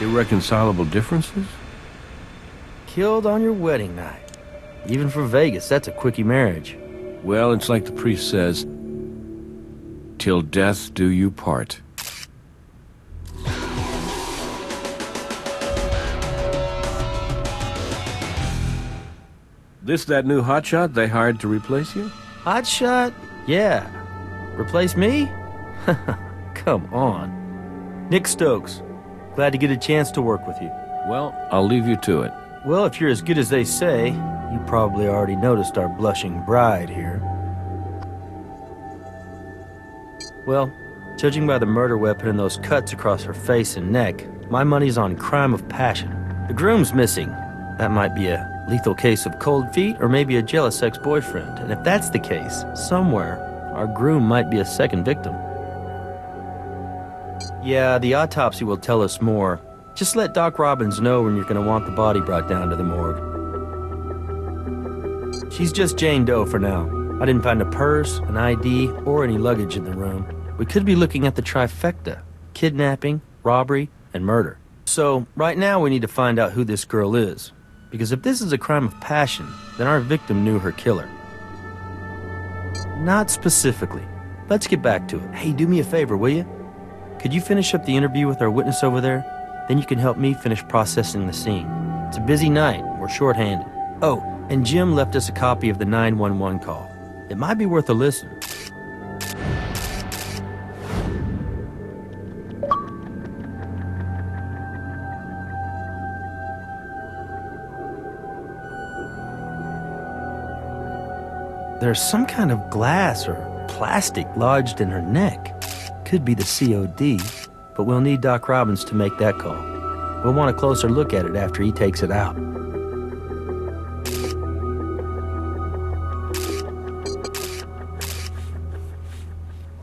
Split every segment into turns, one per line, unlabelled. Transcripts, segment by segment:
Irreconcilable differences?
Killed on your wedding night. Even for Vegas, that's a quickie marriage.
Well, it's like the priest says, till death do you part. This that new hotshot they hired to replace you?
Hotshot? Yeah. Replace me? Come on. Nick Stokes. Glad to get a chance to work with you.
Well, I'll leave you to it.
Well, if you're as good as they say, you probably already noticed our blushing bride here. Well, judging by the murder weapon and those cuts across her face and neck, my money's on crime of passion. The groom's missing. That might be a lethal case of cold feet or maybe a jealous ex-boyfriend. And if that's the case, somewhere, our groom might be a second victim. Yeah, the autopsy will tell us more. Just let Doc Robbins know when you're going to want the body brought down to the morgue. She's just Jane Doe for now. I didn't find a purse, an ID, or any luggage in the room. We could be looking at the trifecta: kidnapping, robbery, and murder. So, right now we need to find out who this girl is. Because if this is a crime of passion, then our victim knew her killer. Not specifically. Let's get back to it. Hey, do me a favor, will you? Could you finish up the interview with our witness over there? Then you can help me finish processing the scene. It's a busy night. We're short-handed. Oh, and Jim left us a copy of the 911 call. It might be worth a listen. There's some kind of glass or plastic lodged in her neck. Could be the COD, but we'll need Doc Robbins to make that call. We'll want a closer look at it after he takes it out.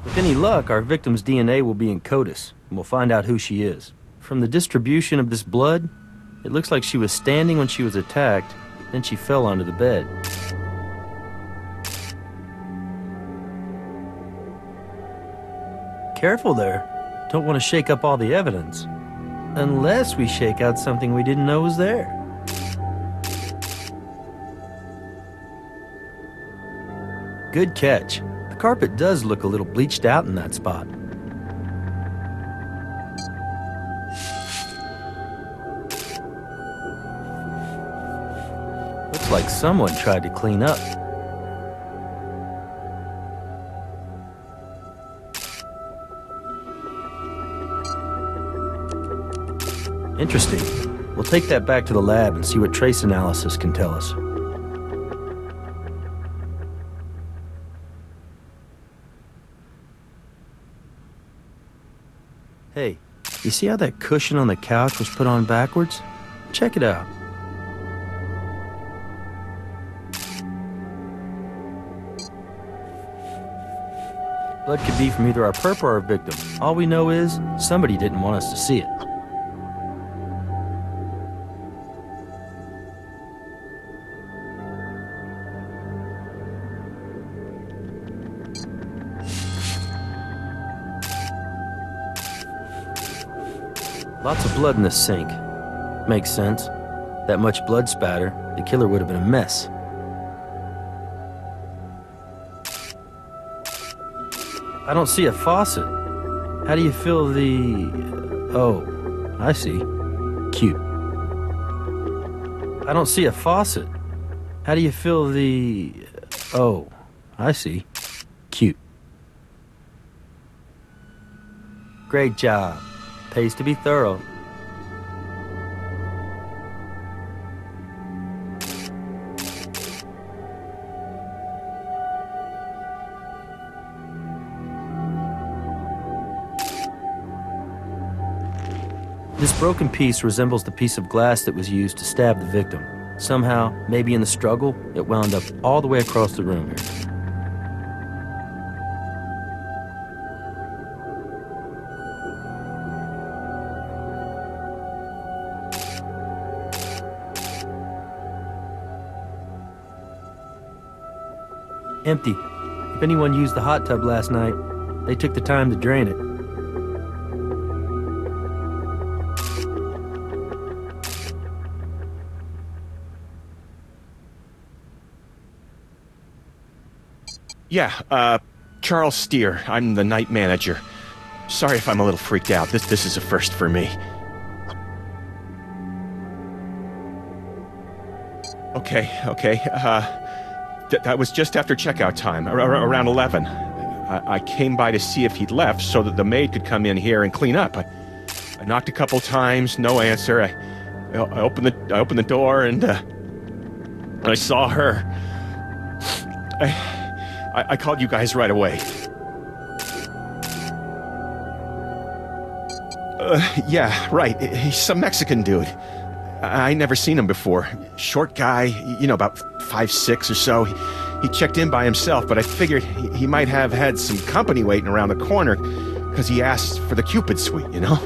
With any luck, our victim's DNA will be in CODIS, and we'll find out who she is. From the distribution of this blood, it looks like she was standing when she was attacked, then she fell onto the bed. Careful there. Don't want to shake up all the evidence. Unless we shake out something we didn't know was there. Good catch. The carpet does look a little bleached out in that spot. Looks like someone tried to clean up. Interesting. We'll take that back to the lab and see what trace analysis can tell us. Hey, you see how that cushion on the couch was put on backwards? Check it out. Blood could be from either our perp or our victim. All we know is somebody didn't want us to see it. Lots of blood in the sink. Makes sense. That much blood spatter, the killer would have been a mess. I don't see a faucet. How do you fill the... Oh, I see. Cute. I don't see a faucet. How do you fill the... Oh, I see. Cute. Great job. Pays to be thorough. This broken piece resembles the piece of glass that was used to stab the victim. Somehow, maybe in the struggle, it wound up all the way across the room here. Empty. If anyone used the hot tub last night, they took the time to drain it.
Yeah, Charles Steer. I'm the night manager. Sorry if I'm a little freaked out. This is a first for me. Okay. That was just after checkout time, around 11. I came by to see if he'd left so that the maid could come in here and clean up. I knocked a couple times, no answer. I opened the door and I saw her. I called you guys right away. Yeah, right. He's some Mexican dude. I never seen him before. Short guy, you know, about 5'6" or so. He checked in by himself, but I figured he might have had some company waiting around the corner because he asked for the Cupid suite, you know?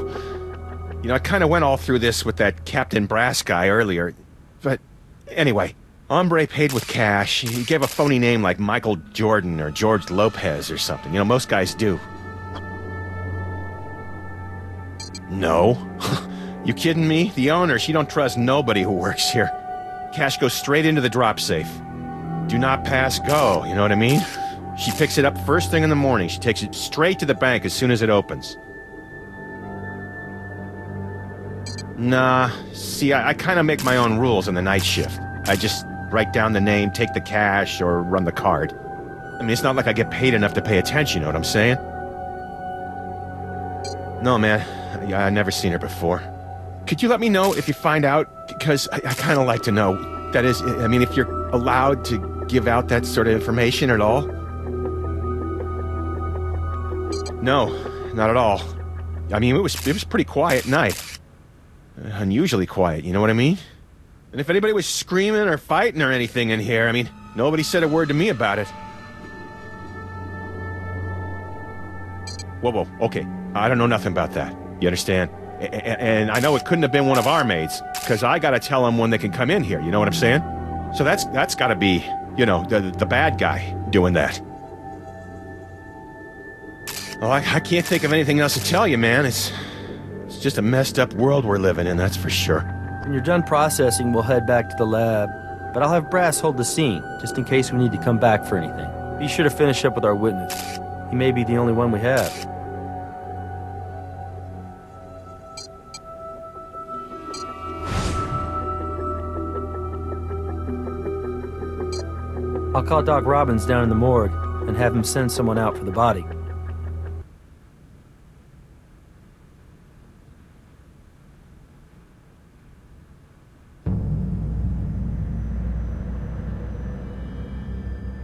You know, I kind of went all through this with that Captain Brass guy earlier. But anyway, hombre paid with cash. He gave a phony name like Michael Jordan or George Lopez or something. You know, most guys do. No. You kidding me? The owner, she don't trust nobody who works here. Cash goes straight into the drop safe. Do not pass go, you know what I mean? She picks it up first thing in the morning. She takes it straight to the bank as soon as it opens. Nah, see, I kind of make my own rules on the night shift. I just write down the name, take the cash, or run the card. I mean, it's not like I get paid enough to pay attention, you know what I'm saying? No, man. I never seen her before. Could you let me know if you find out? Because I kind of like to know. That is, I mean, if you're allowed to give out that sort of information at all? No, not at all. I mean, it was pretty quiet night. Unusually quiet, you know what I mean? And if anybody was screaming or fighting or anything in here, I mean, nobody said a word to me about it. Whoa, okay. I don't know nothing about that. You understand? And I know it couldn't have been one of our maids, because I gotta tell them when they can come in here, you know what I'm saying? So that's gotta be, you know, the bad guy doing that. Well, I can't think of anything else to tell you, man. It's just a messed up world we're living in, that's for sure.
When you're done processing, we'll head back to the lab. But I'll have Brass hold the scene, just in case we need to come back for anything. Be sure to finish up with our witness. He may be the only one we have. I'll call Doc Robbins down in the morgue and have him send someone out for the body.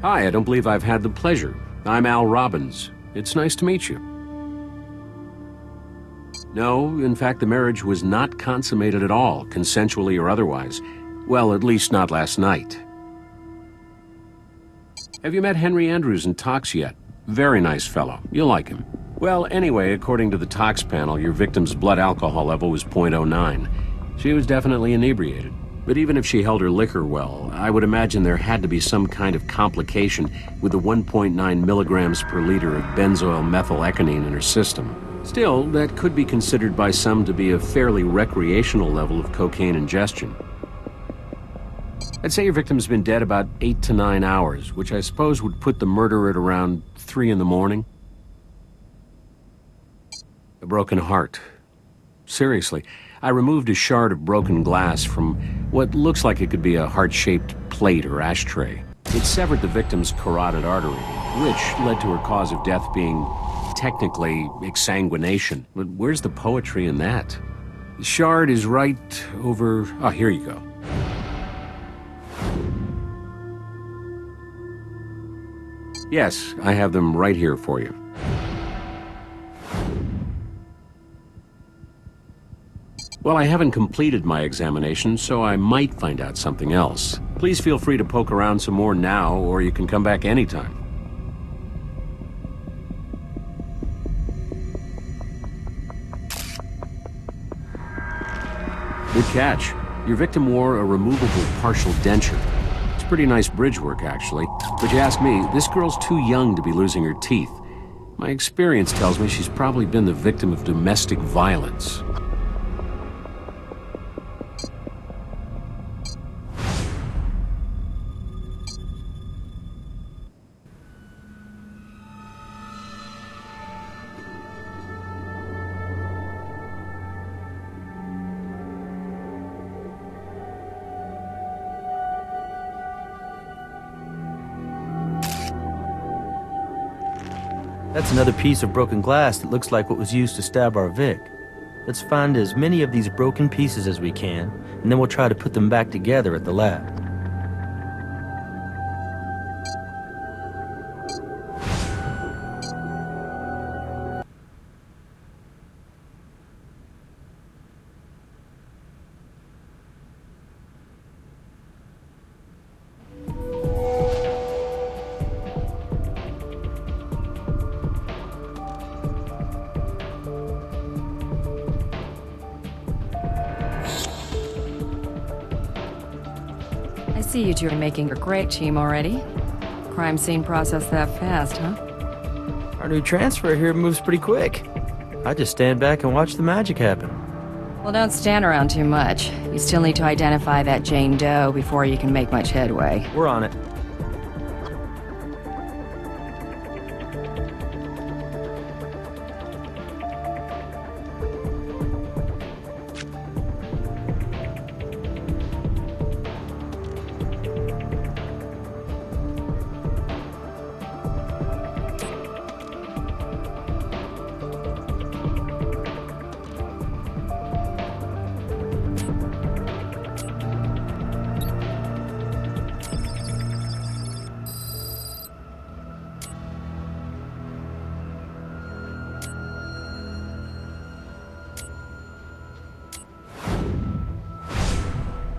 Hi, I don't believe I've had the pleasure. I'm Al Robbins. It's nice to meet you. No, in fact, the marriage was not consummated at all, consensually or otherwise. Well, at least not last night. Have you met Henry Andrews in tox yet? Very nice fellow. You'll like him. Well, anyway, according to the tox panel, your victim's blood alcohol level was .09. She was definitely inebriated. But even if she held her liquor well, I would imagine there had to be some kind of complication with the 1.9 milligrams per liter of benzoyl methylecgonine in her system. Still, that could be considered by some to be a fairly recreational level of cocaine ingestion. I'd say your victim's been dead about 8 to 9 hours, which I suppose would put the murder at around 3 in the morning. A broken heart. Seriously, I removed a shard of broken glass from what looks like it could be a heart-shaped plate or ashtray. It severed the victim's carotid artery, which led to her cause of death being technically exsanguination. But where's the poetry in that? The shard is right over... Oh, here you go. Yes, I have them right here for you. Well, I haven't completed my examination, so I might find out something else. Please feel free to poke around some more now, or you can come back anytime. Good catch. Your victim wore a removable partial denture. It's pretty nice bridge work, actually. But you ask me, this girl's too young to be losing her teeth. My experience tells me she's probably been the victim of domestic violence.
That's another piece of broken glass that looks like what was used to stab our Vic. Let's find as many of these broken pieces as we can, and then we'll try to put them back together at the lab.
I see you two are making a great team already. Crime scene process that fast, huh?
Our new transfer here moves pretty quick. I just stand back and watch the magic happen.
Well, don't stand around too much. You still need to identify that Jane Doe before you can make much headway.
We're on it.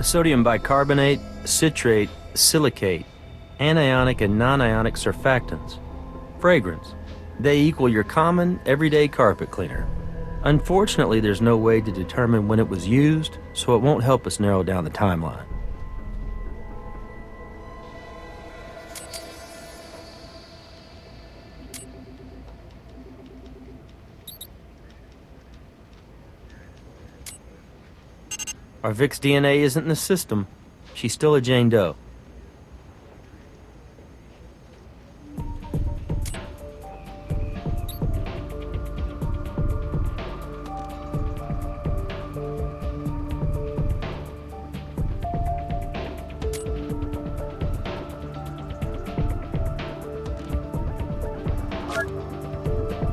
Sodium bicarbonate, citrate, silicate, anionic and non-ionic surfactants. Fragrance. They equal your common, everyday carpet cleaner. Unfortunately, there's no way to determine when it was used, so it won't help us narrow down the timeline. Our Vic's DNA isn't in the system. She's still a Jane Doe.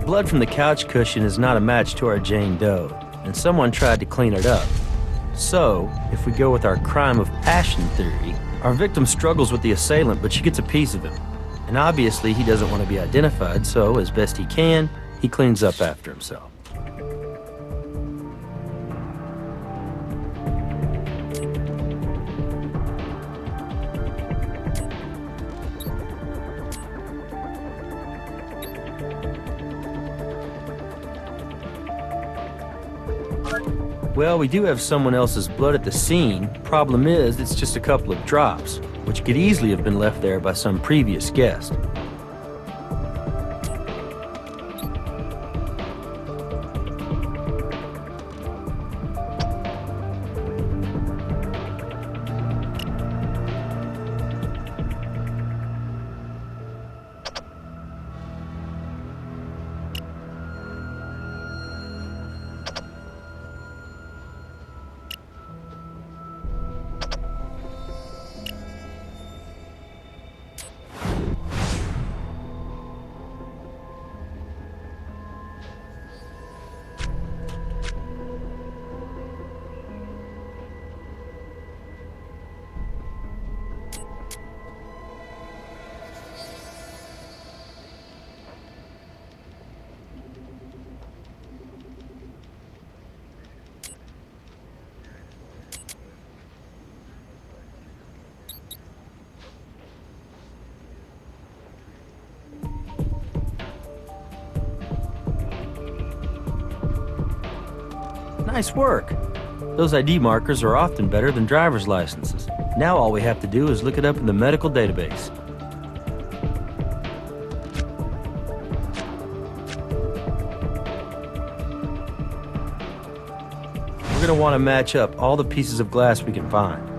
Blood from the couch cushion is not a match to our Jane Doe, and someone tried to clean it up. So, if we go with our crime of passion theory, our victim struggles with the assailant, but she gets a piece of him. And obviously, he doesn't want to be identified, so as best he can, he cleans up after himself. Well, we do have someone else's blood at the scene. Problem is, it's just a couple of drops, which could easily have been left there by some previous guest. Nice work. Those ID markers are often better than driver's licenses. Now all we have to do is look it up in the medical database. We're going to want to match up all the pieces of glass we can find.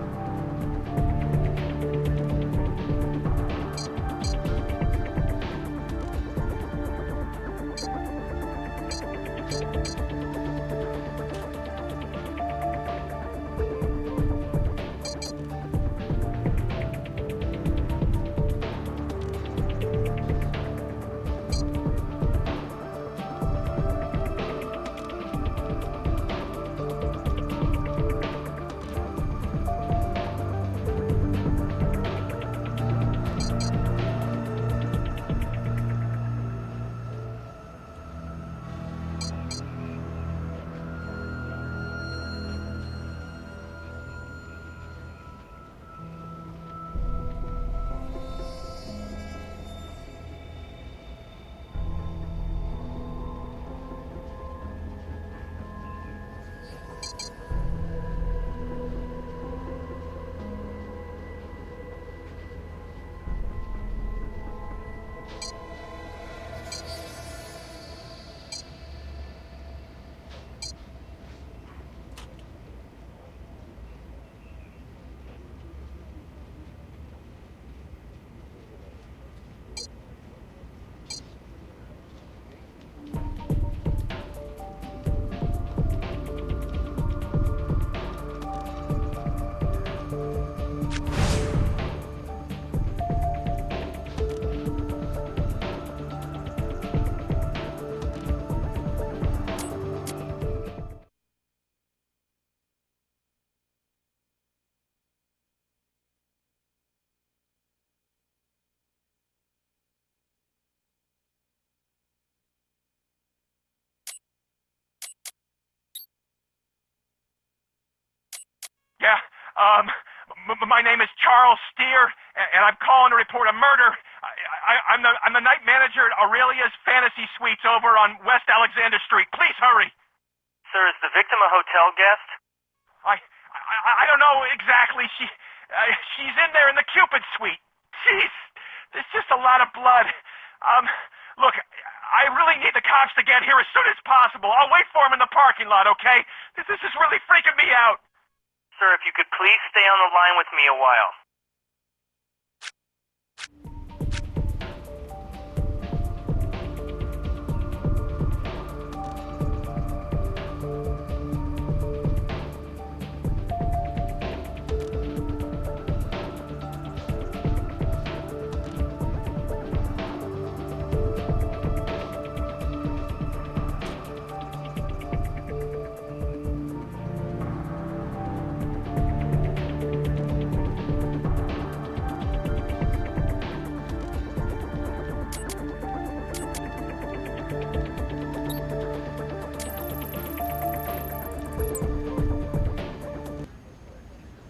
My name is Charles Steer, and I'm calling to report a murder. I'm the night manager at Aurelia's Fantasy Suites over on West Alexander Street. Please hurry.
Sir, is the victim a hotel guest?
I don't know exactly. She's in there in the Cupid Suite. Jeez, there's just a lot of blood. Look, I really need the cops to get here as soon as possible. I'll wait for them in the parking lot, okay? This is really freaking me out.
Sir, if you could please stay on the line with me a while.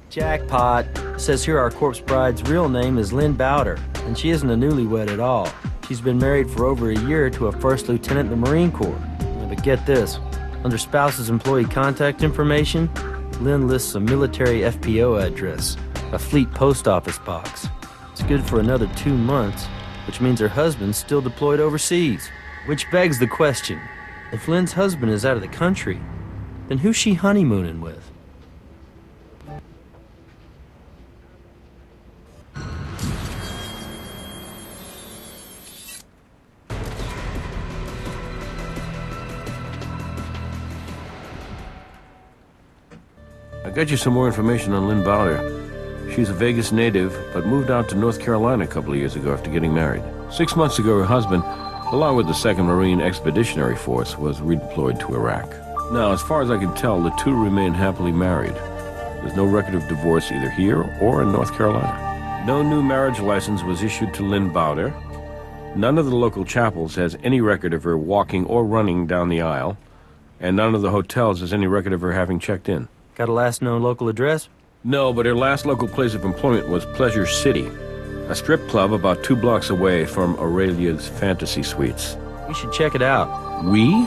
Jackpot. Says here our corpse bride's real name is Lynn Bowder, and she isn't a newlywed at all. She's been married for over a year to a first lieutenant in the Marine Corps. Yeah, but get this, under spouse's employee contact information, Lynn lists a military FPO address, a fleet post office box. It's good for another 2 months, which means her husband's still deployed overseas. Which begs the question, if Lynn's husband is out of the country, then who's she honeymooning with?
I got you some more information on Lynn Bowder. She's a Vegas native, but moved out to North Carolina a couple of years ago after getting married. 6 months ago, her husband, along with the 2nd Marine Expeditionary Force, was redeployed to Iraq. Now, as far as I can tell, the two remain happily married. There's no record of divorce either here or in North Carolina. No new marriage license was issued to Lynn Bowder. None of the local chapels has any record of her walking or running down the aisle, and none of the hotels has any record of her having checked in.
Got a last known local address?
No, but her last local place of employment was Pleasure City, a strip club about 2 blocks away from Aurelia's Fantasy Suites.
We should check it out.
We?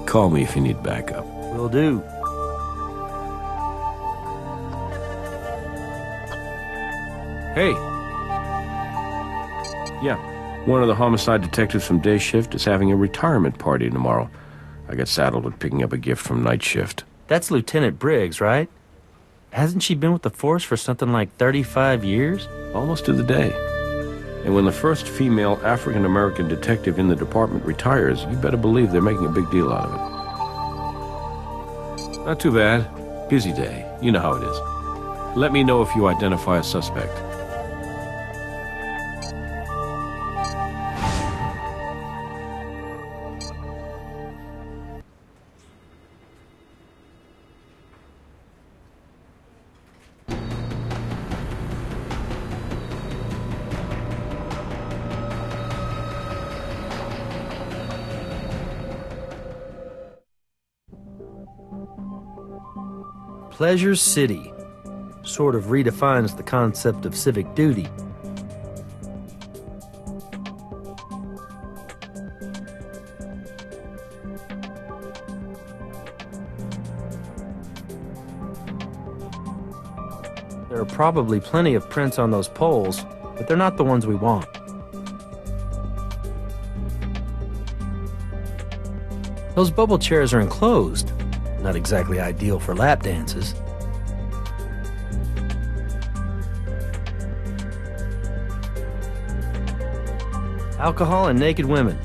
Call me if you need backup.
Will do.
Hey. Yeah, one of the homicide detectives from day shift is having a retirement party tomorrow. I got saddled with picking up a gift from night shift.
That's Lieutenant Briggs, right? Hasn't she been with the force for something like 35 years?
Almost to the day. And when the first female African-American detective in the department retires, you better believe they're making a big deal out of it. Not too bad. Busy day. You know how it is. Let me know if you identify a suspect.
Pleasure City sort of redefines the concept of civic duty. There are probably plenty of prints on those poles, but they're not the ones we want. Those bubble chairs are enclosed. Not exactly ideal for lap dances. Alcohol and naked women.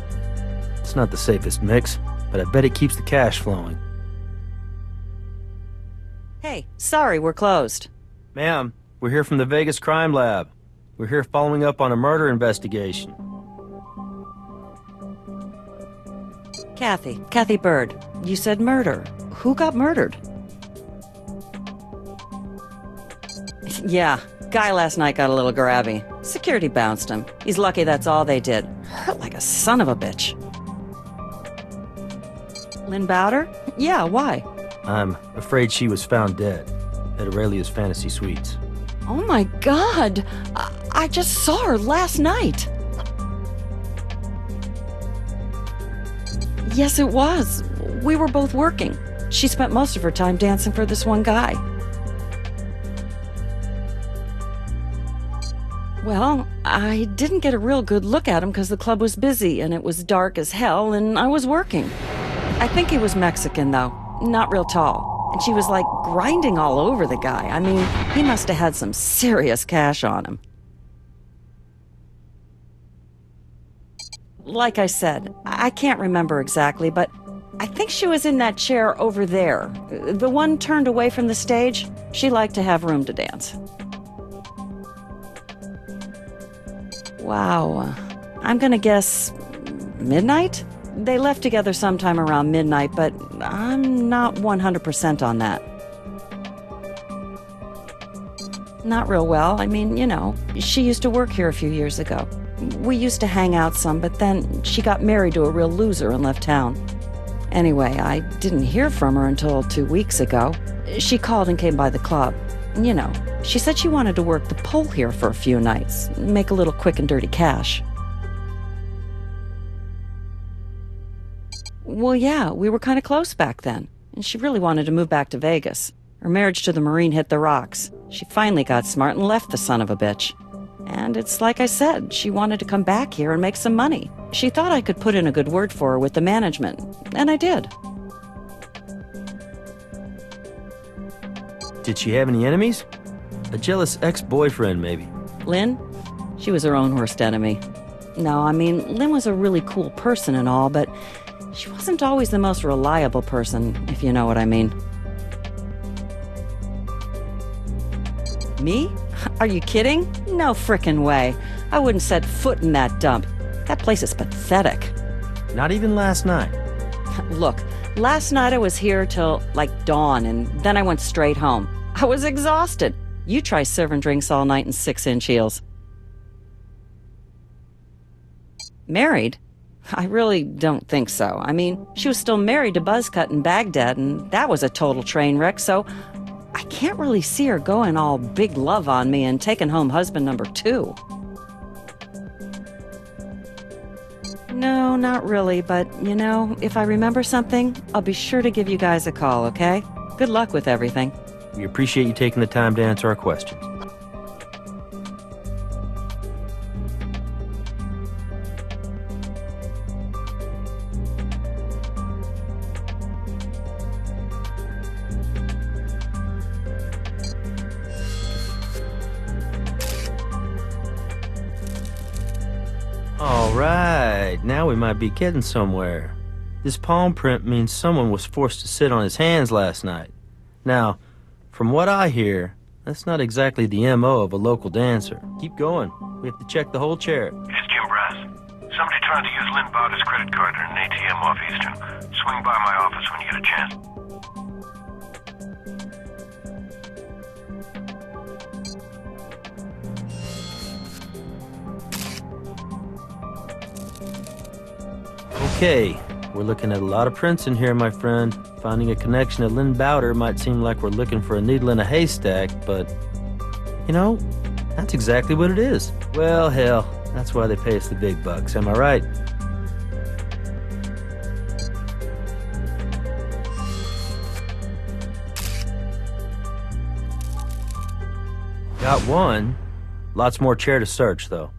It's not the safest mix, but I bet it keeps the cash flowing.
Hey, sorry, we're closed.
Ma'am, we're here from the Vegas Crime Lab. We're here following up on a murder investigation.
Kathy Bird. You said murder. Who got murdered? Yeah, guy last night got a little grabby. Security bounced him. He's lucky that's all they did. Hurt like a son of a bitch. Lynn Bowder? Yeah, why?
I'm afraid she was found dead. at Aurelia's Fantasy Suites.
Oh my God! I just saw her last night! Yes, it was. We were both working. She spent most of her time dancing for this one guy. Well, I didn't get a real good look at him because the club was busy and it was dark as hell and I was working. I think he was Mexican, though. Not real tall. And she was like grinding all over the guy. I mean, he must have had some serious cash on him. Like I said, I can't remember exactly, but I think she was in that chair over there. The one turned away from the stage. She liked to have room to dance. Wow. I'm gonna guess midnight? They left together sometime around midnight, but I'm not 100% on that. Not real well. I mean, you know, she used to work here a few years ago. We used to hang out some, but then she got married to a real loser and left town. Anyway, I didn't hear from her until 2 weeks ago. She called and came by the club. You know, she said she wanted to work the pole here for a few nights, make a little quick and dirty cash. Well, yeah, we were kind of close back then, and she really wanted to move back to Vegas. Her marriage to the Marine hit the rocks. She finally got smart and left the son of a bitch. And it's like I said, she wanted to come back here and make some money. She thought I could put in a good word for her with the management, and I did.
Did she have any enemies? A jealous ex-boyfriend, maybe.
Lynn? She was her own worst enemy. No, I mean, Lynn was a really cool person and all, but she wasn't always the most reliable person, if you know what I mean. Me? Are you kidding? No frickin' way. I wouldn't set foot in that dump. That place is pathetic.
Not even last night.
Look, last night I was here till, like, dawn, and then I went straight home. I was exhausted. You try serving drinks all night in 6-inch heels. Married? I really don't think so. I mean, she was still married to Buzzcut in Baghdad, and that was a total train wreck, so I can't really see her going all big love on me and taking home husband number 2. No, not really, but, you know, if I remember something, I'll be sure to give you guys a call, okay? Good luck with everything.
We appreciate you taking the time to answer our questions. All right, now we might be getting somewhere. This palm print means someone was forced to sit on his hands last night. Now, from what I hear, that's not exactly the MO of a local dancer. Keep going. We have to check the whole chair.
It's Jim Brass. Somebody trying to use Lynn Bowder's credit card at an ATM off Eastern. Swing by my office when you get a chance.
Okay, we're looking at a lot of prints in here, my friend. Finding a connection to Lynn Bowder might seem like we're looking for a needle in a haystack, but, you know, that's exactly what it is. Well, hell, that's why they pay us the big bucks, am I right? Got one. Lots more chair to search, though.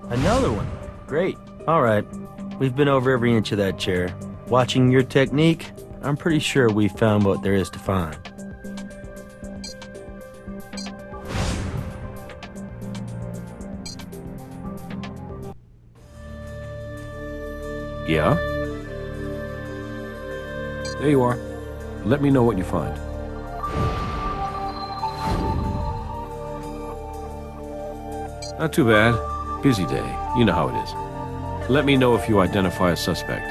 Another one. Great. All right. We've been over every inch of that chair. Watching your technique, I'm pretty sure we found what there is to find.
Yeah? There you are. Let me know what you find. Not too bad. Busy day. You know how it is. Let me know if you identify a suspect.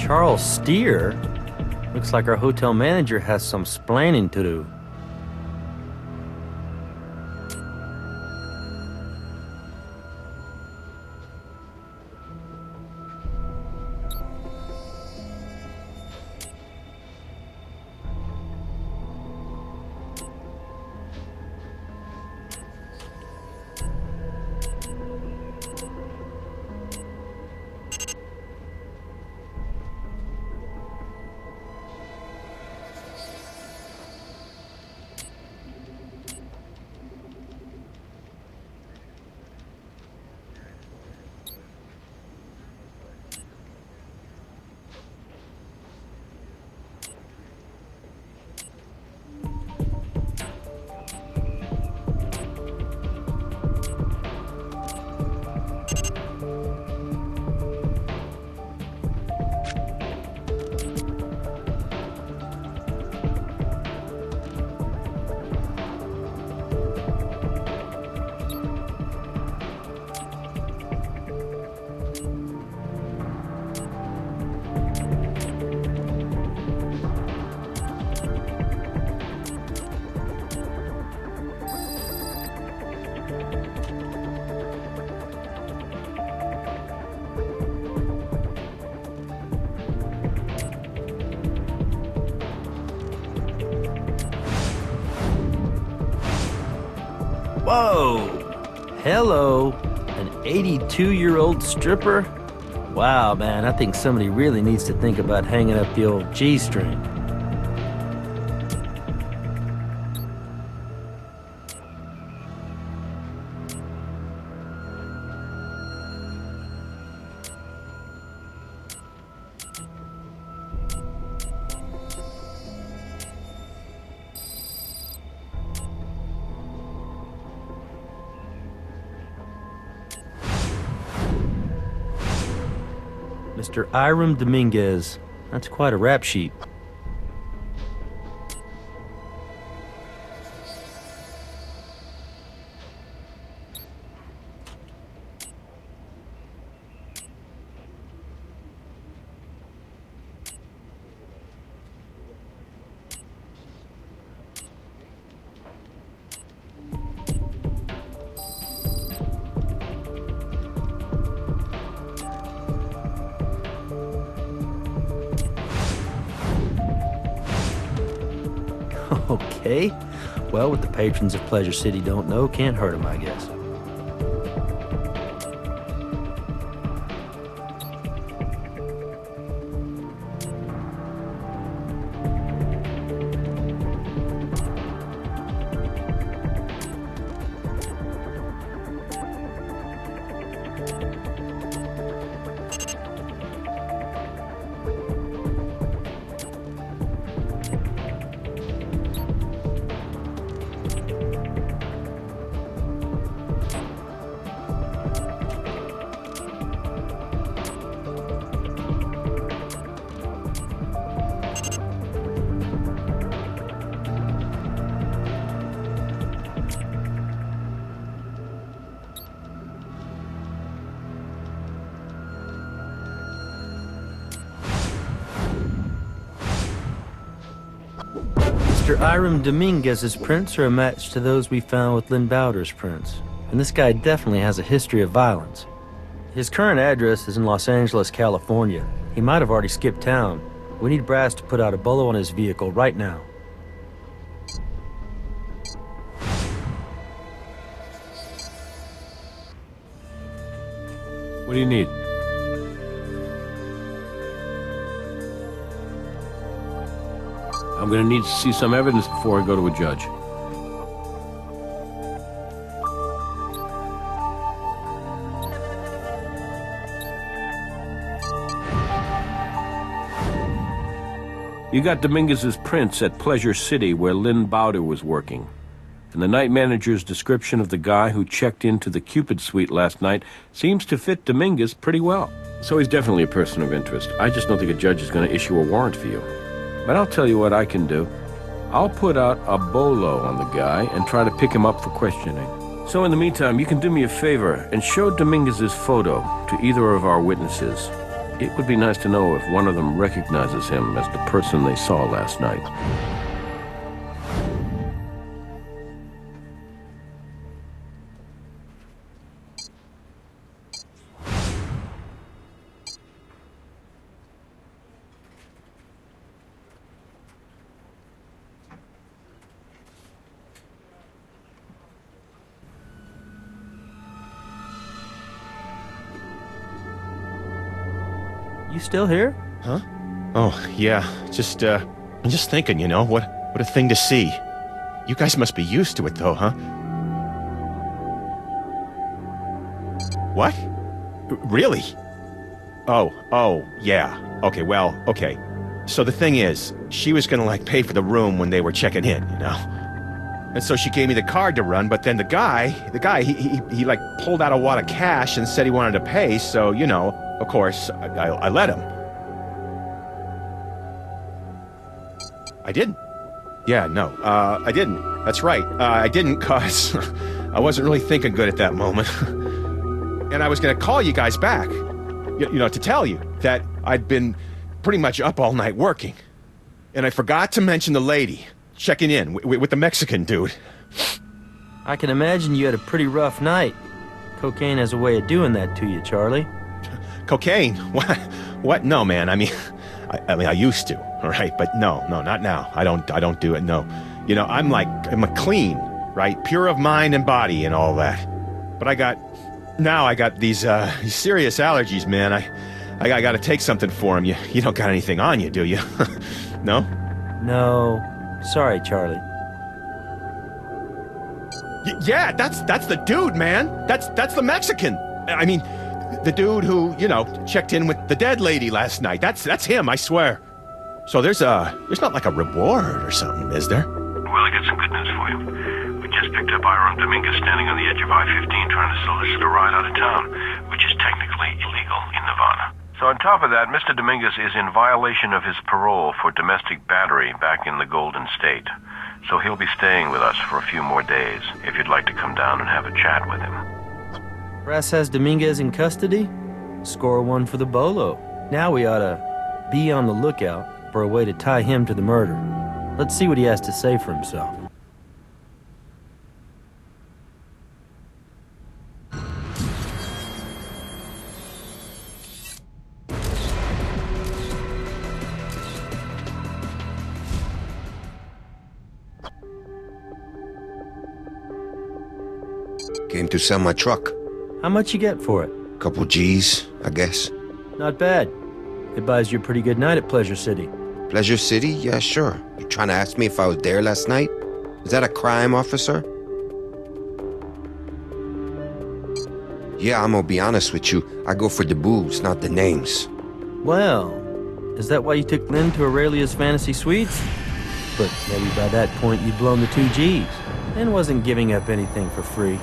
Charles steer? Looks like our hotel manager has some splaining to do. Whoa! Hello, an 82-year-old stripper? Wow, man, I think somebody really needs to think about hanging up the old G-string. Mr. Hiram Dominguez. That's quite a rap sheet. Okay. Well, what the patrons of Pleasure City don't know can't hurt them, I guess. Mr. Hiram Dominguez's prints are a match to those we found with Lynn Bowder's prints. And this guy definitely has a history of violence. His current address is in Los Angeles, California. He might have already skipped town. We need brass to put out a bolo on his vehicle right now.
What do you need? I'm gonna need to see some evidence before I go to a judge. You got Dominguez's prints at Pleasure City, where Lynn Bowder was working. And the night manager's description of the guy who checked into the Cupid suite last night seems to fit Dominguez pretty well. So he's definitely a person of interest. I just don't think a judge is going to issue a warrant for you. But I'll tell you what I can do. I'll put out a bolo on the guy and try to pick him up for questioning. So in the meantime, you can do me a favor and show Dominguez's photo to either of our witnesses. It would be nice to know if one of them recognizes him as the person they saw last night.
You still here?
Huh? Oh, yeah. I'm just thinking, what a thing to see. You guys must be used to it, though, huh? What? Really? Oh, yeah. Okay, well, okay. So the thing is, she was gonna, pay for the room when they were checking in, And so she gave me the card to run, but then the guy, he pulled out a wad of cash and said he wanted to pay, so, of course, I let him. I didn't. Yeah, no, I didn't. That's right. I didn't, cause I wasn't really thinking good at that moment. And I was gonna call you guys back, to tell you that I'd been pretty much up all night working. And I forgot to mention the lady checking in with the Mexican dude.
I can imagine you had a pretty rough night. Cocaine has a way of doing that to you, Charlie.
Cocaine? What? No, man. I mean, I used to, all right? But no, not now. I don't do it, no. I'm a clean, right? Pure of mind and body and all that. But I got these serious allergies, man. I gotta take something for them. You don't got anything on you, do you? No?
No. Sorry, Charlie.
Yeah, that's the dude, man. That's the Mexican. I mean, the dude who, checked in with the dead lady last night. That's him, I swear. So there's not like a reward or something, is there?
Well, I got some good news for you. We just picked up Dominguez standing on the edge of I-15 trying to solicit a ride out of town, which is technically illegal in Nevada.
So on top of that, Mr. Dominguez is in violation of his parole for domestic battery back in the Golden State. So he'll be staying with us for a few more days, if you'd like to come down and have a chat with him.
Brass has Dominguez in custody? Score one for the bolo. Now we ought to be on the lookout for a way to tie him to the murder. Let's see what he has to say for himself.
Came to sell my truck.
How much you get for it?
Couple G's, I guess.
Not bad. It buys you a pretty good night at Pleasure City.
Pleasure City? Yeah, sure. You trying to ask me if I was there last night? Is that a crime, officer? Yeah, I'm gonna be honest with you. I go for the boobs, not the names.
Well, is that why you took Lynn to Aurelia's Fantasy Suites? But maybe by that point you'd blown the 2 G's. Lynn wasn't giving up anything for free.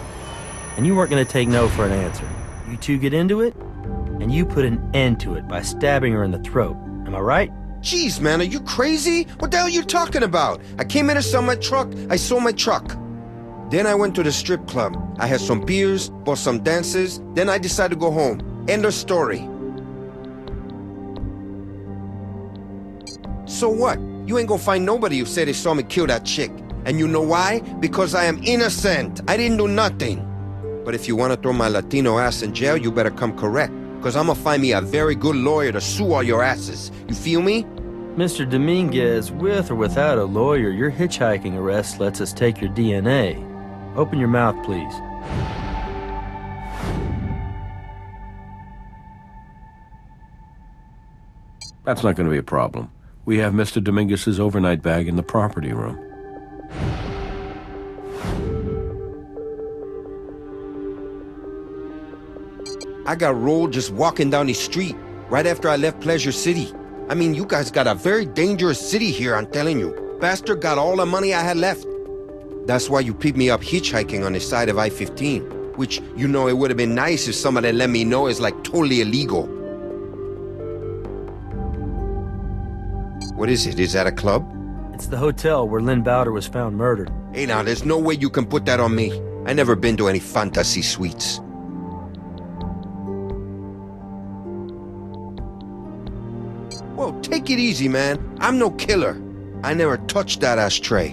And you weren't gonna take no for an answer. You two get into it, and you put an end to it by stabbing her in the throat. Am I right?
Jeez, man, are you crazy? What the hell are you talking about? I came in to sell my truck, I sold my truck. Then I went to the strip club. I had some beers, bought some dances, then I decided to go home. End of story. So what? You ain't gonna find nobody who said they saw me kill that chick. And you know why? Because I am innocent. I didn't do nothing. But if you want to throw my Latino ass in jail, you better come correct. Because I'm going to find me a very good lawyer to sue all your asses. You feel me?
Mr. Dominguez, with or without a lawyer, your hitchhiking arrest lets us take your DNA. Open your mouth, please.
That's not going to be a problem. We have Mr. Dominguez's overnight bag in the property room.
I got rolled just walking down the street right after I left Pleasure City. I mean, you guys got a very dangerous city here, I'm telling you. Bastard got all the money I had left. That's why you picked me up hitchhiking on the side of I-15, which, it would have been nice if somebody let me know is totally illegal. What is it? Is that a club?
It's the hotel where Lynn Bowder was found murdered.
Hey, now, there's no way you can put that on me. I never been to any fantasy suites. Take it easy, man. I'm no killer. I never touched that ashtray.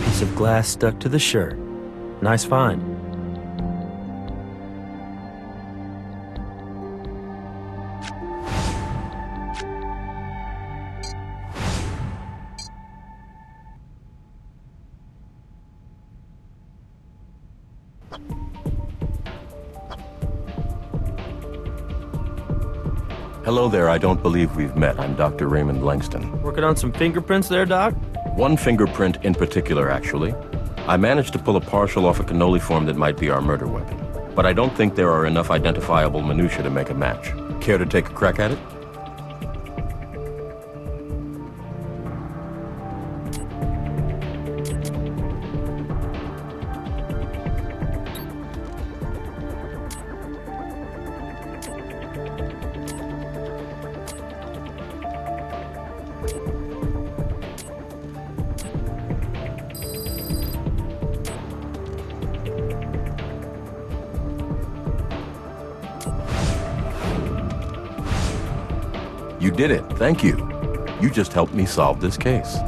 Piece of glass stuck to the shirt. Nice find.
Hello there, I don't believe we've met. I'm Dr. Raymond Langston.
Working on some fingerprints there, Doc?
One fingerprint in particular, actually. I managed to pull a partial off a cannoli that might be our murder weapon. But I don't think there are enough identifiable minutiae to make a match. Care to take a crack at it? You did it. Thank you. You just helped me solve this case.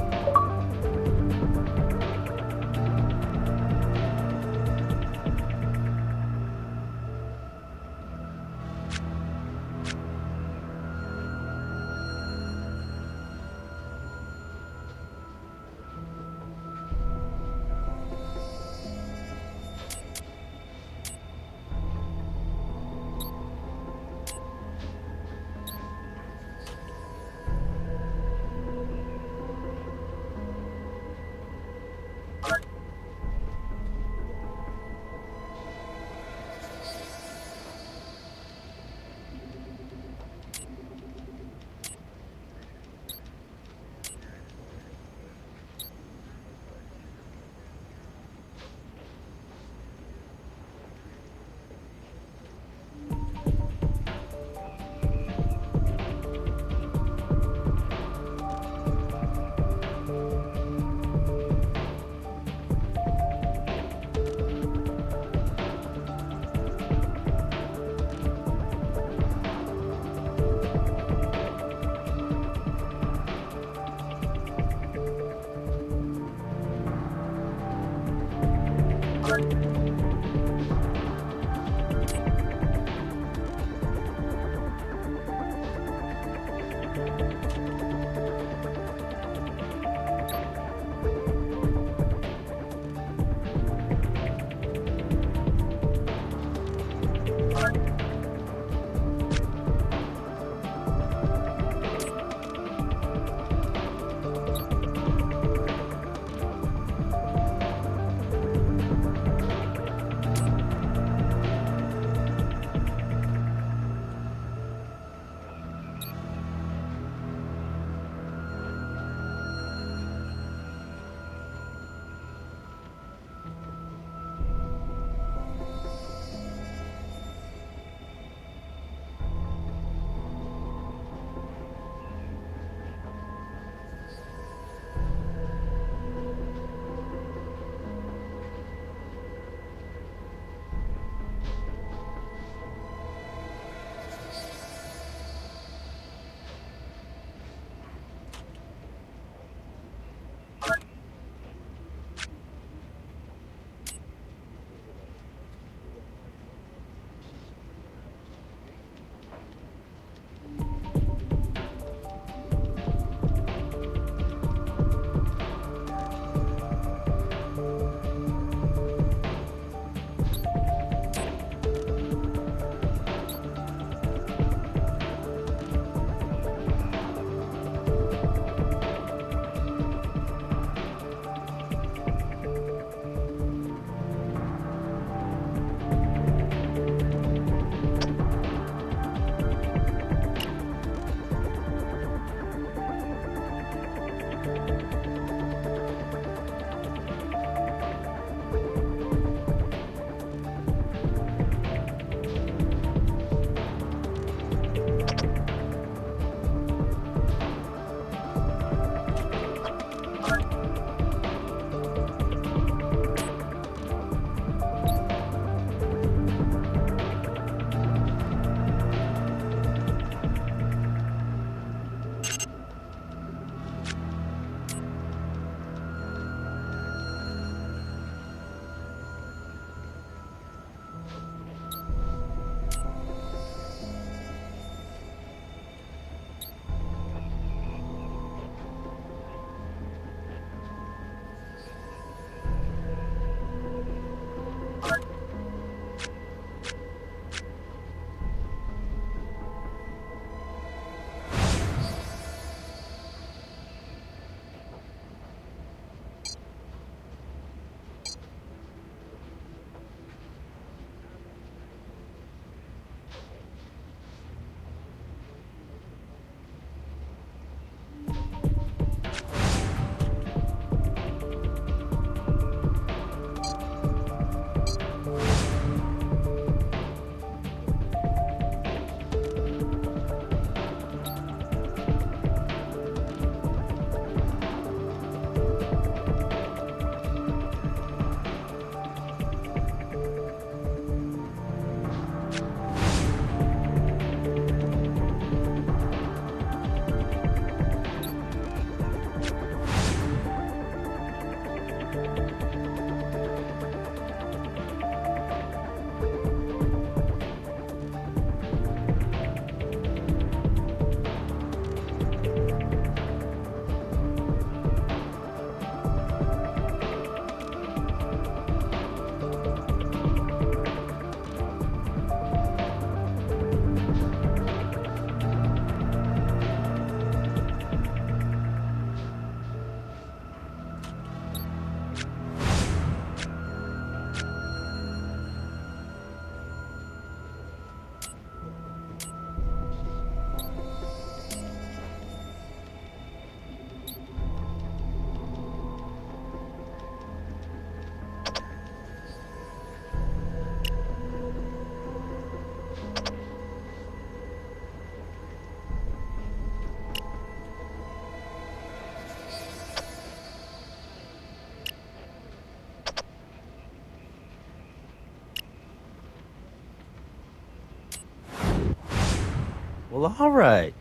Well, all right.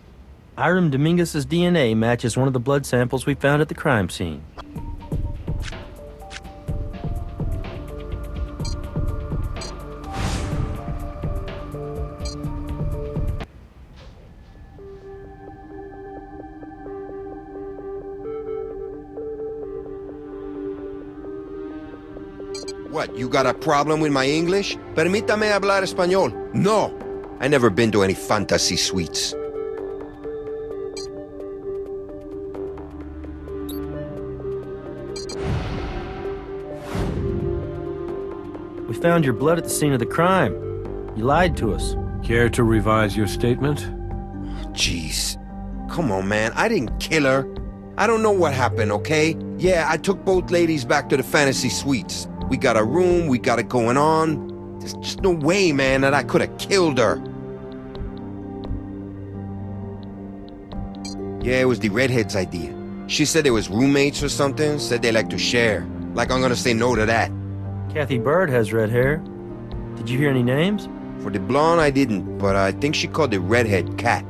Hiram Dominguez's DNA matches one of the blood samples we found at the crime scene.
What, you got a problem with my English? Permítame hablar español. No, I never been to any fantasy suites.
We found your blood at the scene of the crime. You lied to us.
Care to revise your statement?
Jeez. Come on, man. I didn't kill her. I don't know what happened, okay? Yeah, I took both ladies back to the fantasy suites. We got a room, we got it going on. There's just no way, man, that I could have killed her. Yeah, it was the redhead's idea. She said they was roommates or something, said they like to share. Like I'm gonna say no to that.
Kathy Bird has red hair. Did you hear any names?
For the blonde, I didn't, but I think she called the redhead Cat.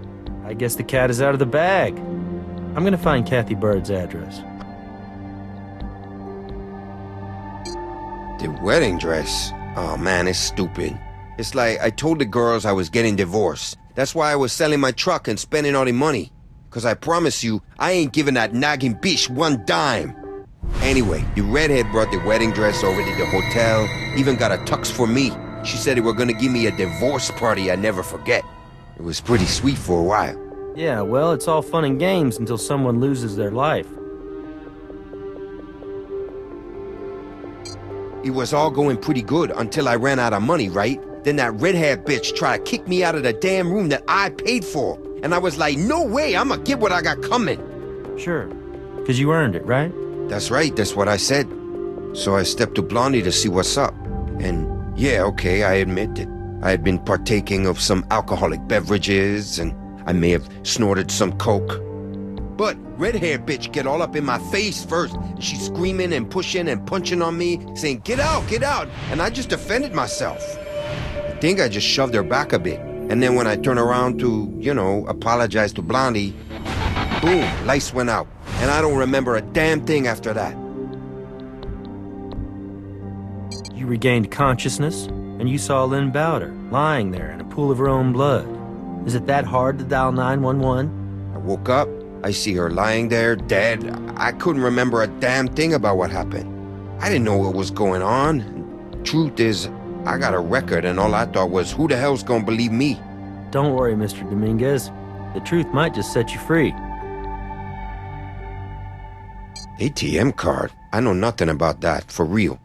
I guess the cat is out of the bag. I'm gonna find Kathy Bird's address.
The wedding dress? Oh man, it's stupid. It's like I told the girls I was getting divorced. That's why I was selling my truck and spending all the money. Cause I promise you, I ain't giving that nagging bitch one dime. Anyway, the redhead brought the wedding dress over to the hotel, even got a tux for me. She said they were gonna give me a divorce party I never forget. It was pretty sweet for a while.
Yeah, well, it's all fun and games until someone loses their life.
It was all going pretty good until I ran out of money, right? Then that redhead bitch tried to kick me out of the damn room that I paid for. And I was like, no way, I'ma get what I got coming.
Sure, because you earned it, right?
That's right, that's what I said. So I stepped to Blondie to see what's up. And yeah, okay, I admit it. I had been partaking of some alcoholic beverages, and I may have snorted some coke. But red-haired bitch get all up in my face first. She's screaming and pushing and punching on me, saying, get out, and I just defended myself. I think I just shoved her back a bit. And then when I turned around to, apologize to Blondie, boom, lights went out. And I don't remember a damn thing after that.
You regained consciousness, and you saw Lynn Bowder lying there in a pool of her own blood. Is it that hard to dial 911?
I woke up. I see her lying there, dead. I couldn't remember a damn thing about what happened. I didn't know what was going on. Truth is, I got a record and all I thought was, who the hell's gonna believe me?
Don't worry, Mr. Dominguez. The truth might just set you free.
ATM card? I know nothing about that, for real.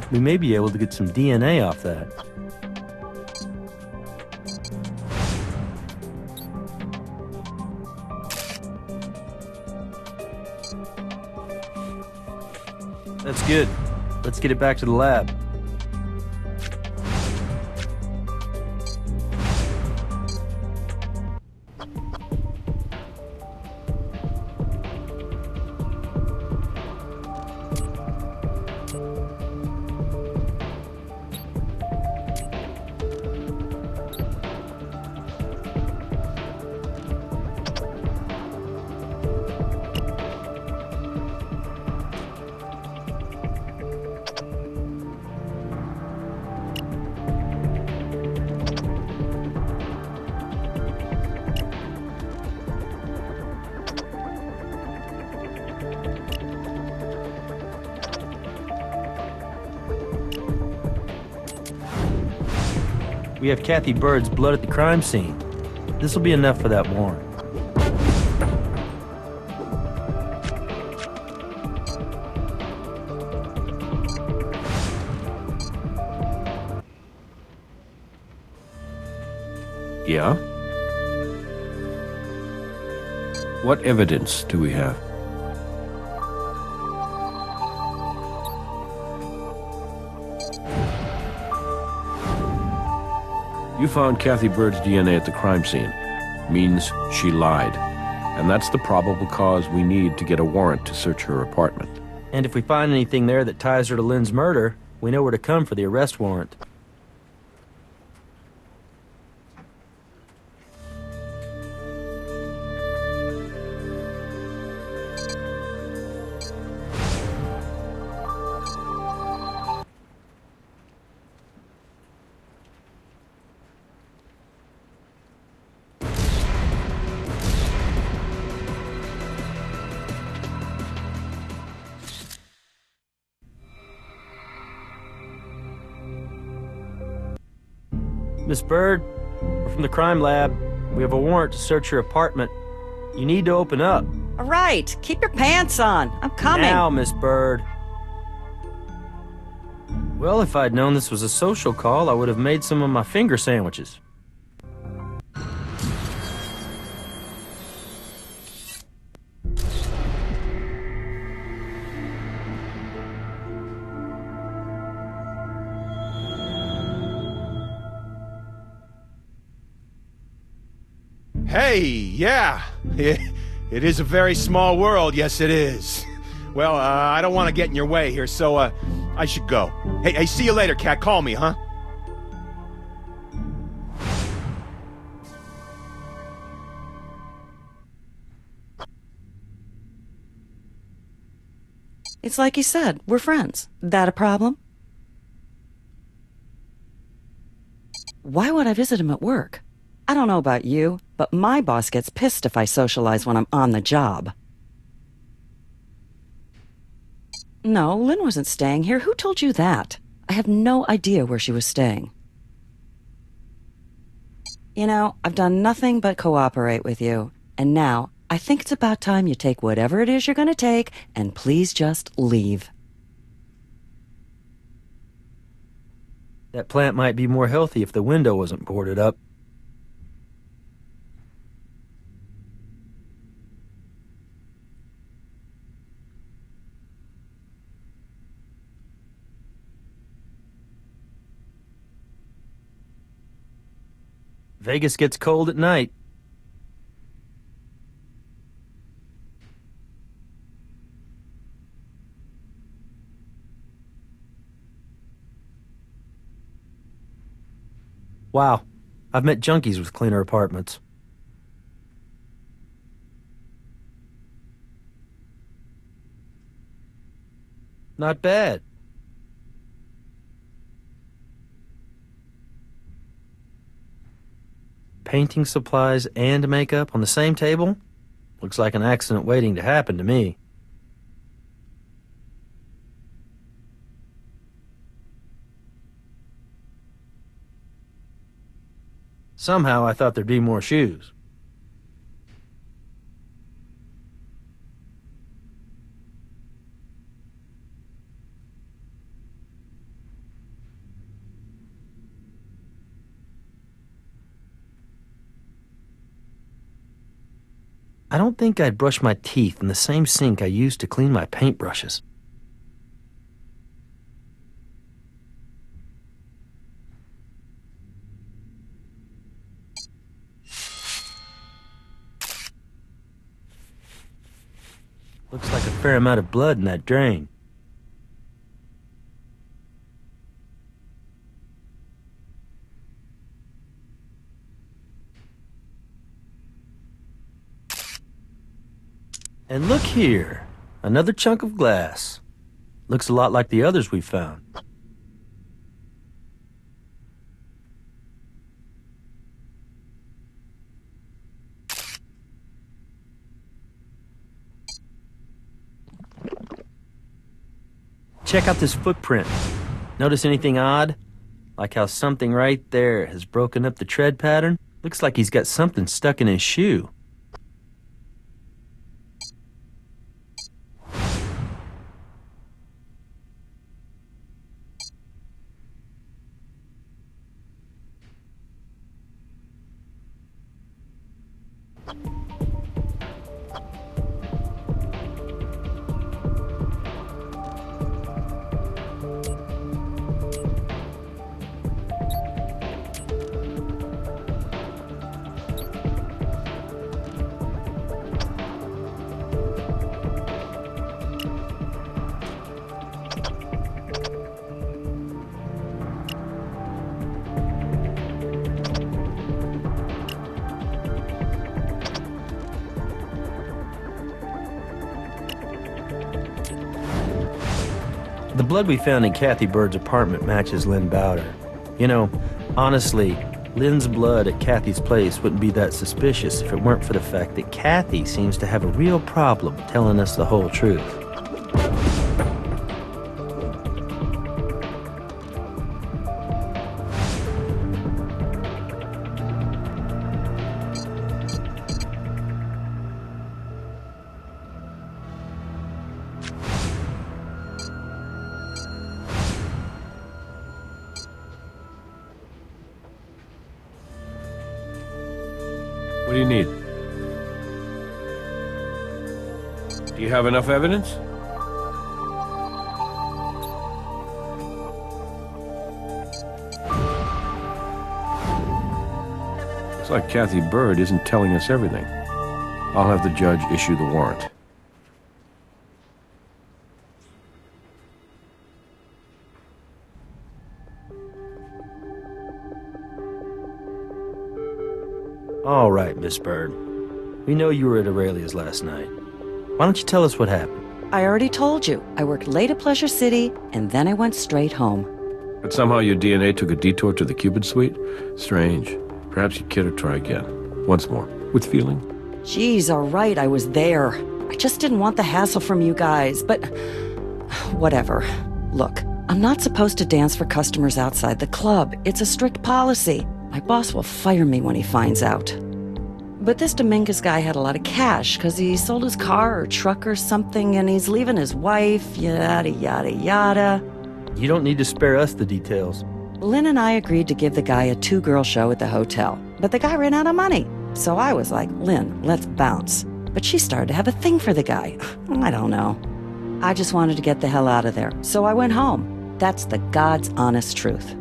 We may be able to get some DNA off that. That's good. Let's get it back to the lab. We have Kathy Bird's blood at the crime scene. This will be enough for that warrant.
Yeah? What evidence do we have? You found Kathy Bird's DNA at the crime scene. Means she lied. And that's the probable cause we need to get a warrant to search her apartment.
And if we find anything there that ties her to Lynn's murder, we know where to come for the arrest warrant. Miss Bird, we're from the crime lab. We have a warrant to search your apartment. You need to open up.
All right, keep your pants on. I'm coming.
Now, Miss Bird. Well, if I'd known this was a social call, I would have made some of my finger sandwiches.
Hey, yeah. It is a very small world, yes it is. Well, I don't want to get in your way here, so, I should go. Hey, see you later, Kat. Call me, huh?
It's like you said, we're friends. That a problem? Why would I visit him at work? I don't know about you, but my boss gets pissed if I socialize when I'm on the job. No, Lynn wasn't staying here. Who told you that? I have no idea where she was staying. You know, I've done nothing but cooperate with you. And now, I think it's about time you take whatever it is you're gonna take, and please just leave.
That plant might be more healthy if the window wasn't boarded up. Vegas gets cold at night. Wow, I've met junkies with cleaner apartments. Not bad. Painting supplies and makeup on the same table? Looks like an accident waiting to happen to me. Somehow I thought there'd be more shoes. I don't think I'd brush my teeth in the same sink I used to clean my paintbrushes. Looks like a fair amount of blood in that drain. And look here, another chunk of glass. Looks a lot like the others we found. Check out this footprint. Notice anything odd? Like how something right there has broken up the tread pattern? Looks like he's got something stuck in his shoe. The blood we found in Kathy Bird's apartment matches Lynn Bowder. You know, honestly, Lynn's blood at Kathy's place wouldn't be that suspicious if it weren't for the fact that Kathy seems to have a real problem telling us the whole truth.
What do you need? Do you have enough evidence? Looks like Kathy Bird isn't telling us everything. I'll have the judge issue the warrant.
All right, Miss Bird. We know you were at Aurelia's last night. Why don't you tell us what happened?
I already told you. I worked late at Pleasure City, and then I went straight home.
But somehow your DNA took a detour to the Cupid Suite? Strange. Perhaps you'd care to try again. Once more. With feeling?
Geez, all right, I was there. I just didn't want the hassle from you guys, but... whatever. Look, I'm not supposed to dance for customers outside the club. It's a strict policy. My boss will fire me when he finds out. But this Dominguez guy had a lot of cash because he sold his car or truck or something, and he's leaving his wife, yada, yada, yada.
You don't need to spare us the details.
Lynn and I agreed to give the guy a 2-girl show at the hotel, but the guy ran out of money. So I was like, Lynn, let's bounce. But she started to have a thing for the guy. I don't know. I just wanted to get the hell out of there, so I went home. That's the God's honest truth.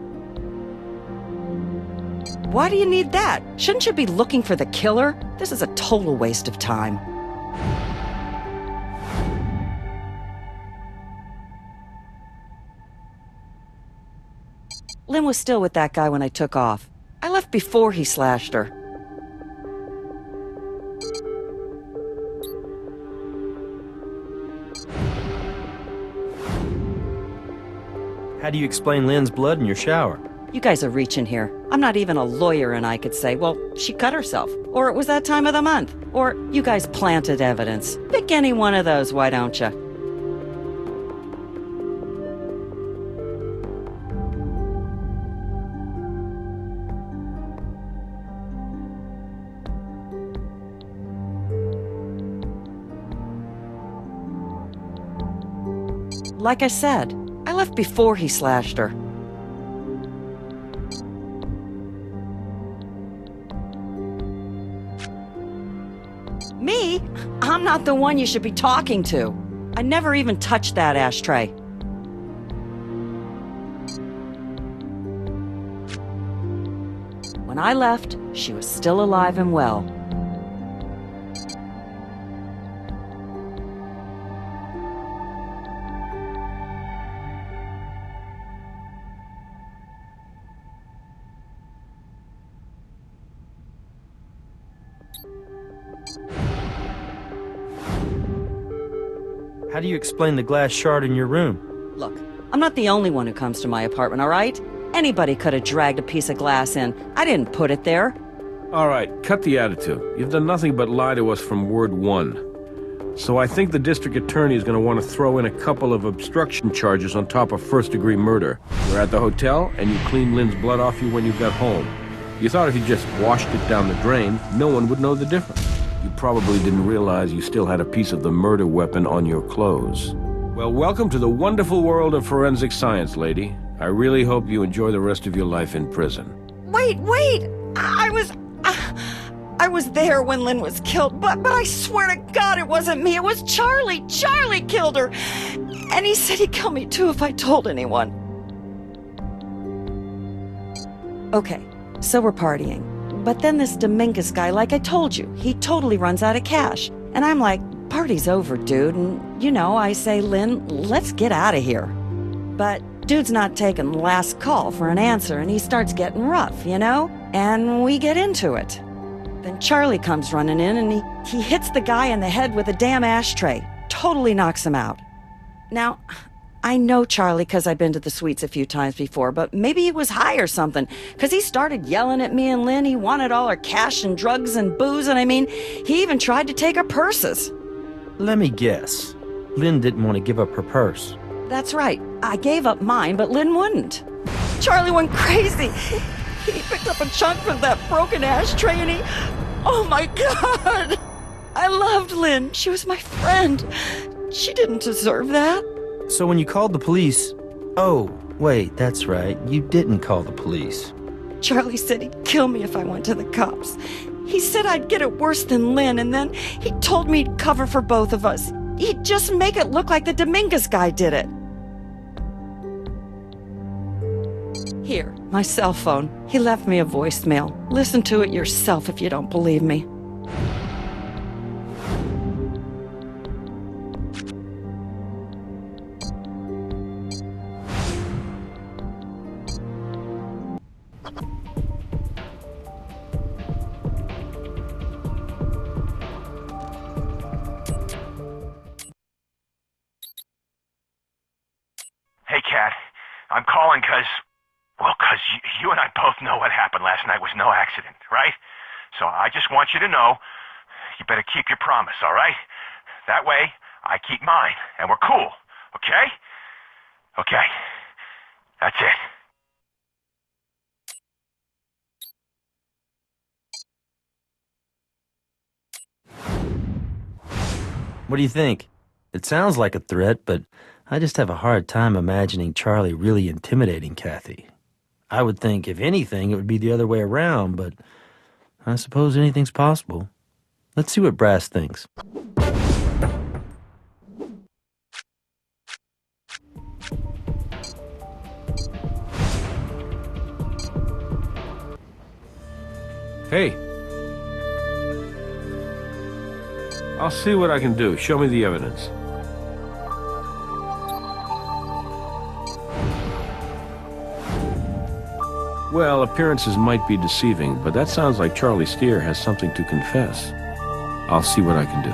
Why do you need that? Shouldn't you be looking for the killer? This is a total waste of time. Lynn was still with that guy when I took off. I left before he slashed her.
How do you explain Lynn's blood in your shower?
You guys are reaching here. I'm not even a lawyer, and I could say, well, she cut herself. Or it was that time of the month. Or you guys planted evidence. Pick any one of those, why don't you? Like I said, I left before he slashed her. Me? I'm not the one you should be talking to. I never even touched that ashtray. When I left, she was still alive and well.
How do you explain the glass shard in your room?
Look, I'm not the only one who comes to my apartment, all right? Anybody could have dragged a piece of glass in. I didn't put it there.
All right, cut the attitude. You've done nothing but lie to us from word one. So I think the district attorney is going to want to throw in a couple of obstruction charges on top of first-degree murder. You're at the hotel, and you cleaned Lynn's blood off you when you got home. You thought if you just washed it down the drain, no one would know the difference. You probably didn't realize you still had a piece of the murder weapon on your clothes. Well, welcome to the wonderful world of forensic science, lady. I really hope you enjoy the rest of your life in prison.
Wait! I was... I was there when Lynn was killed, but I swear to God it wasn't me. It was Charlie. Charlie killed her. And he said he'd kill me too if I told anyone. Okay, so we're partying. But then this Dominguez guy, like I told you, he totally runs out of cash. And I'm like, party's over, dude. And, you know, I say, Lynn, let's get out of here. But dude's not taking last call for an answer, and he starts getting rough, you know? And we get into it. Then Charlie comes running in, and he hits the guy in the head with a damn ashtray. Totally knocks him out. Now, I know Charlie because I've been to the suites a few times before, but maybe he was high or something, because he started yelling at me and Lynn. He wanted all our cash and drugs and booze, and I mean, he even tried to take our purses.
Let me guess. Lynn didn't want to give up her purse.
That's right. I gave up mine, but Lynn wouldn't. Charlie went crazy. He picked up a chunk from that broken ashtray and he... Oh my God! I loved Lynn. She was my friend. She didn't deserve that.
So when you called the police... Oh, wait, that's right. You didn't call the police.
Charlie said he'd kill me if I went to the cops. He said I'd get it worse than Lynn, and then he told me he'd cover for both of us. He'd just make it look like the Dominguez guy did it. Here, my cell phone. He left me a voicemail. Listen to it yourself if you don't believe me.
Hey, Kat. I'm calling because you and I both know what happened last night was no accident, right? So I just want you to know, you better keep your promise, all right? That way, I keep mine, and we're cool, okay? Okay. That's it.
What do you think? It sounds like a threat, but I just have a hard time imagining Charlie really intimidating Kathy. I would think, if anything, it would be the other way around, but I suppose anything's possible. Let's see what Brass thinks.
Hey. I'll see what I can do. Show me the evidence. Well, appearances might be deceiving, but that sounds like Charlie Steer has something to confess. I'll see what I can do.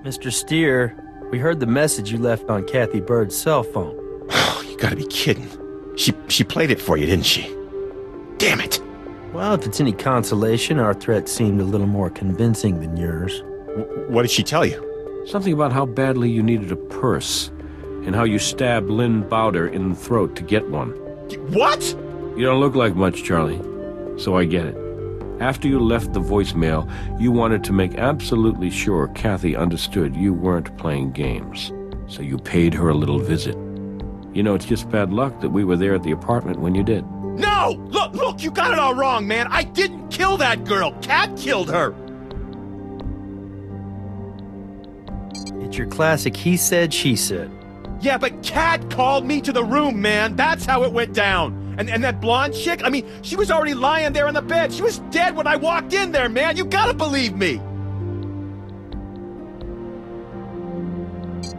Mr. Steer, we heard the message you left on Kathy Bird's cell phone.
Oh, you gotta be kidding. She played it for you, didn't she? Damn it!
Well, if it's any consolation, our threat seemed a little more convincing than yours.
What did she tell you?
Something about how badly you needed a purse, and how you stabbed Lynn Bowder in the throat to get one.
What?
You don't look like much, Charlie, so I get it. After you left the voicemail, you wanted to make absolutely sure Kathy understood you weren't playing games, so you paid her a little visit. You know, it's just bad luck that we were there at the apartment when you did.
No! Look, you got it all wrong, man. I didn't kill that girl. Kat killed her.
It's your classic he said, she said.
Yeah, but Kat called me to the room, man. That's how it went down. And that blonde chick, I mean, she was already lying there on the bed. She was dead when I walked in there, man. You gotta believe me.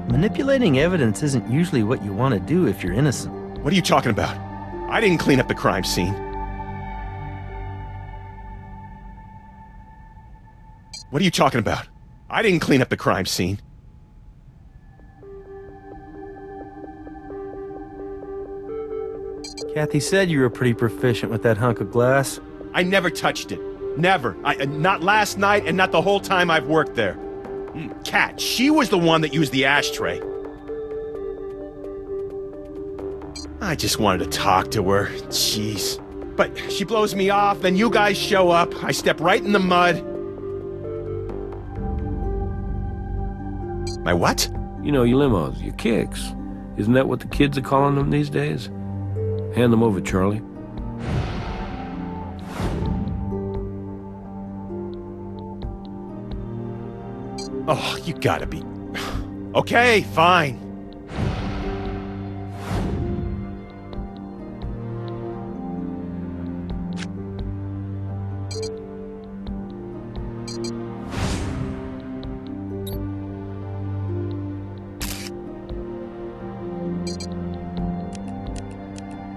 Manipulating evidence isn't usually what you want to do if you're innocent.
What are you talking about? I didn't clean up the crime scene. What are you talking about? I didn't clean up the crime scene.
Kathy said you were pretty proficient with that hunk of glass.
I never touched it. Never. Not last night and not the whole time I've worked there. Kat, she was the one that used the ashtray. I just wanted to talk to her. Jeez. But she blows me off, then you guys show up. I step right in the mud. My what?
You know, your limos, your kicks. Isn't that what the kids are calling them these days? Hand them over, Charlie.
Oh, you gotta be... Okay, fine.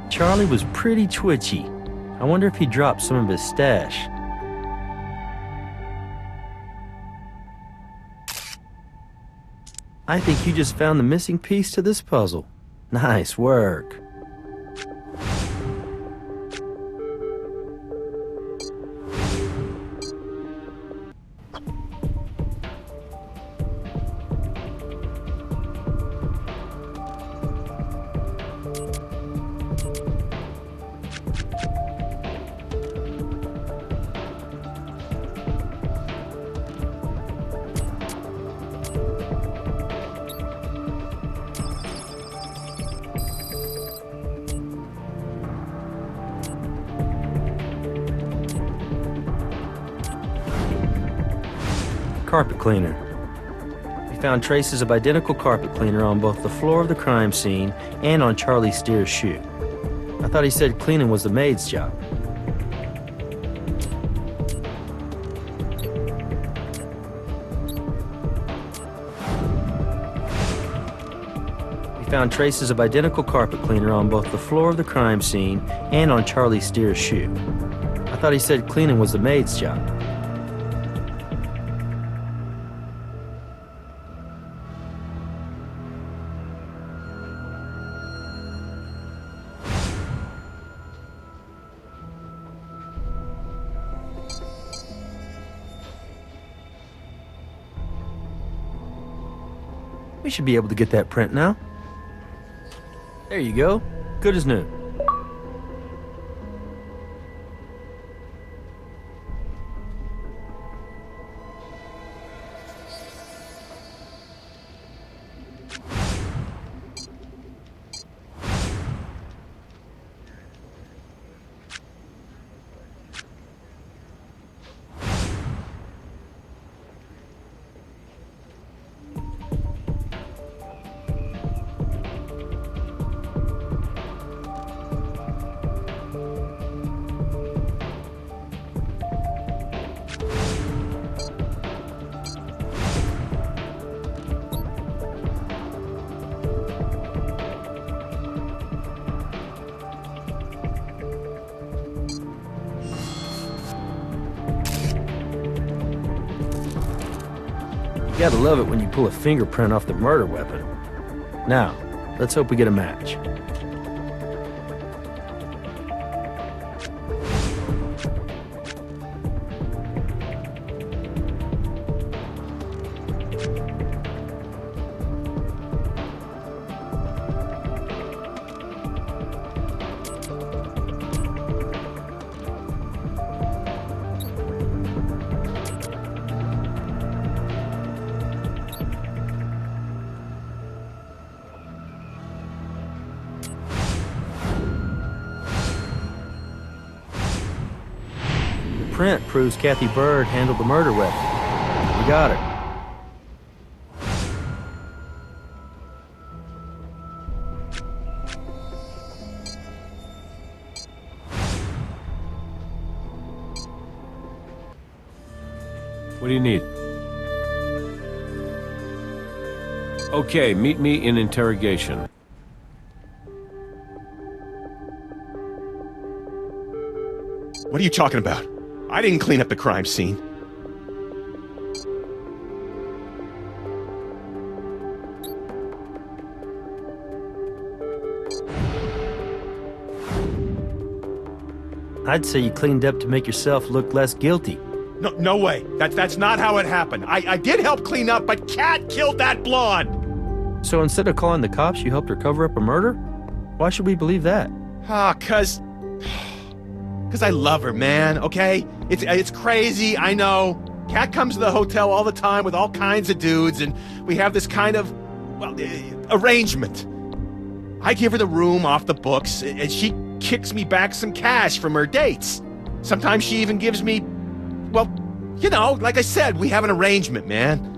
Charlie was pretty twitchy. I wonder if he dropped some of his stash. I think you just found the missing piece to this puzzle. Nice work. Carpet cleaner. We found traces of identical carpet cleaner on both the floor of the crime scene and on Charlie Steer's shoe. I thought he said cleaning was the maid's job. We found traces of identical carpet cleaner on both the floor of the crime scene and on Charlie Steer's shoe. I thought he said cleaning was the maid's job. We should be able to get that print now. There you go. Good as new. You gotta love it when you pull a fingerprint off the murder weapon. Now, let's hope we get a match. Print proves Kathy Bird handled the murder weapon. We got her.
What do you need? Okay, meet me in interrogation.
What are you talking about? I didn't clean up the crime scene.
I'd say you cleaned up to make yourself look less guilty.
No way. That's not how it happened. I did help clean up, but Kat killed that blonde.
So instead of calling the cops, you helped her cover up a murder? Why should we believe that?
Cause I love her, man, okay? It's crazy, I know. Kat comes to the hotel all the time with all kinds of dudes, and we have this kind of, well, arrangement. I give her the room off the books, and she kicks me back some cash from her dates. Sometimes she even gives me, well, you know, like I said, we have an arrangement, man.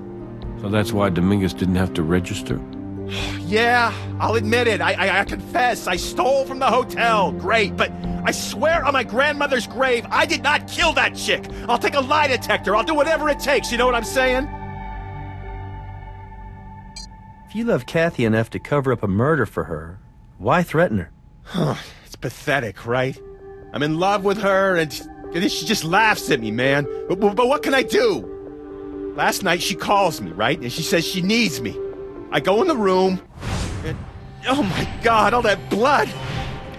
So that's why Dominguez didn't have to register?
Yeah, I'll admit it. I confess. I stole from the hotel. Great, but I swear on my grandmother's grave, I did not kill that chick. I'll take a lie detector. I'll do whatever it takes. You know what I'm saying?
If you love Kathy enough to cover up a murder for her, why threaten her?
It's pathetic, right? I'm in love with her, and she just laughs at me, man. But what can I do? Last night, she calls me, right? And she says she needs me. I go in the room, and oh my God, all that blood.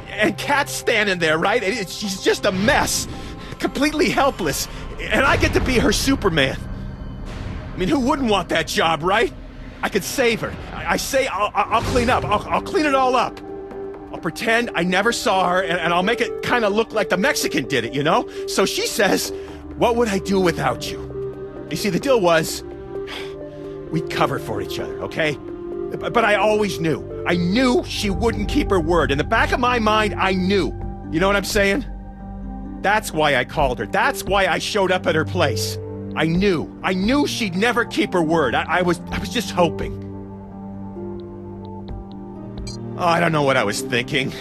And Kat's standing there, right? And she's just a mess, completely helpless. And I get to be her Superman. I mean, who wouldn't want that job, right? I could save her. I say I'll clean up. I'll clean it all up. I'll pretend I never saw her, and I'll make it kind of look like the Mexican did it, you know? So she says, what would I do without you? You see, the deal was, we'd cover for each other, okay? But I always knew. I knew she wouldn't keep her word. In the back of my mind, I knew. You know what I'm saying? That's why I called her. That's why I showed up at her place. I knew. I knew she'd never keep her word. I was just hoping. Oh, I don't know what I was thinking.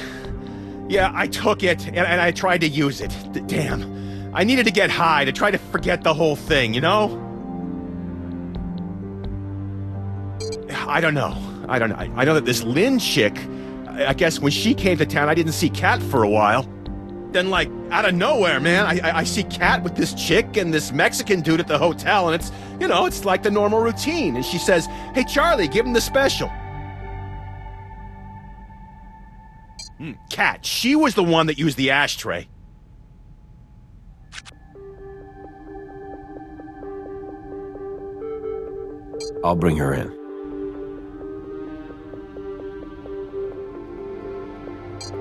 Yeah, I took it, and I tried to use it. Damn. I needed to get high to try to forget the whole thing, you know? I don't know. I know that this Lynn chick, I guess when she came to town, I didn't see Kat for a while. Then, like, out of nowhere, man, I see Kat with this chick and this Mexican dude at the hotel, and it's, you know, it's like the normal routine. And she says, hey, Charlie, give him the special. Kat, she was the one that used the ashtray.
I'll bring her in.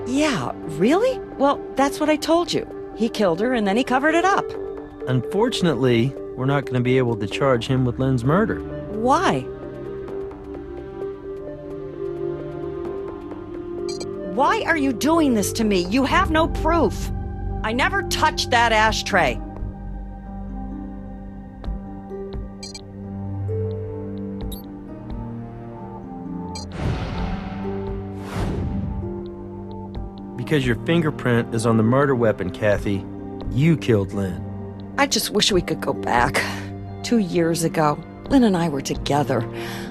Yeah, really? Well, that's what I told you. He killed her and then he covered it up.
Unfortunately, we're not going to be able to charge him with Lynn's murder.
Why? Why are you doing this to me? You have no proof. I never touched that ashtray.
Because your fingerprint is on the murder weapon, Kathy. You killed Lynn.
I just wish we could go back. 2 years ago, Lynn and I were together.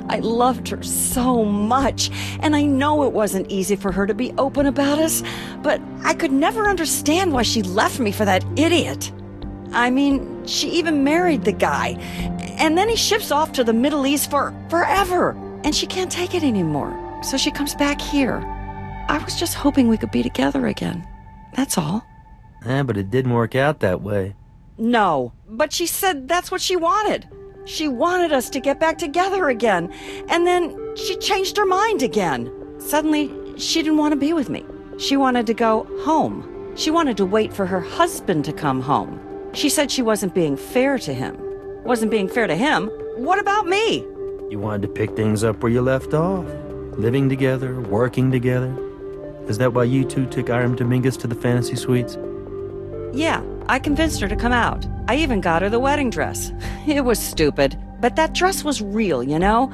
I loved her so much, and I know it wasn't easy for her to be open about us, but I could never understand why she left me for that idiot. I mean, she even married the guy, and then he ships off to the Middle East for forever, and she can't take it anymore, so she comes back here. I was just hoping we could be together again. That's all.
But it didn't work out that way.
No, but she said that's what she wanted. She wanted us to get back together again, and then she changed her mind again. Suddenly, she didn't want to be with me. She wanted to go home. She wanted to wait for her husband to come home. She said she wasn't being fair to him. Wasn't being fair to him? What about me?
You wanted to pick things up where you left off. Living together, working together. Is that why you two took Iram Dominguez to the fantasy suites?
Yeah, I convinced her to come out. I even got her the wedding dress. It was stupid, but that dress was real, you know?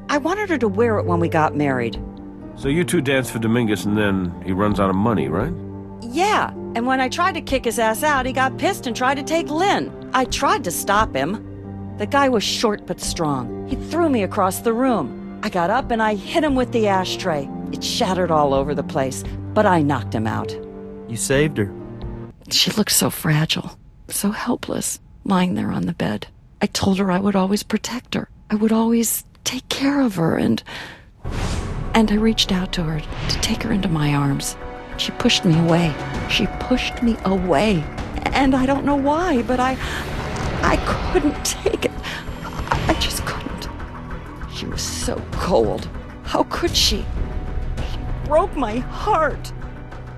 I wanted her to wear it when we got married.
So you two danced for Dominguez and then he runs out of money, right?
Yeah, and when I tried to kick his ass out, he got pissed and tried to take Lynn. I tried to stop him. The guy was short but strong. He threw me across the room. I got up and I hit him with the ashtray. It shattered all over the place, but I knocked him out.
You saved her.
She looked so fragile, so helpless, lying there on the bed. I told her I would always protect her. I would always take care of her, and I reached out to her to take her into my arms. She pushed me away. She pushed me away. And I don't know why, but I couldn't take it. I just couldn't. She was so cold. How could she? She broke my heart.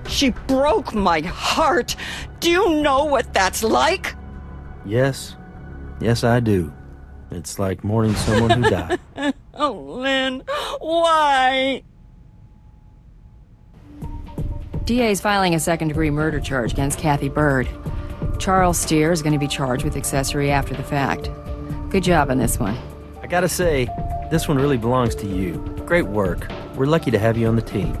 She broke my heart. Do you know what that's like?
Yes. Yes, I do. It's like mourning someone who died.
Oh, Lynn, why?
DA's filing a second-degree murder charge against Kathy Bird. Charles Steer is going to be charged with accessory after the fact. Good job on this one.
I gotta say, this one really belongs to you. Great work. We're lucky to have you on the team.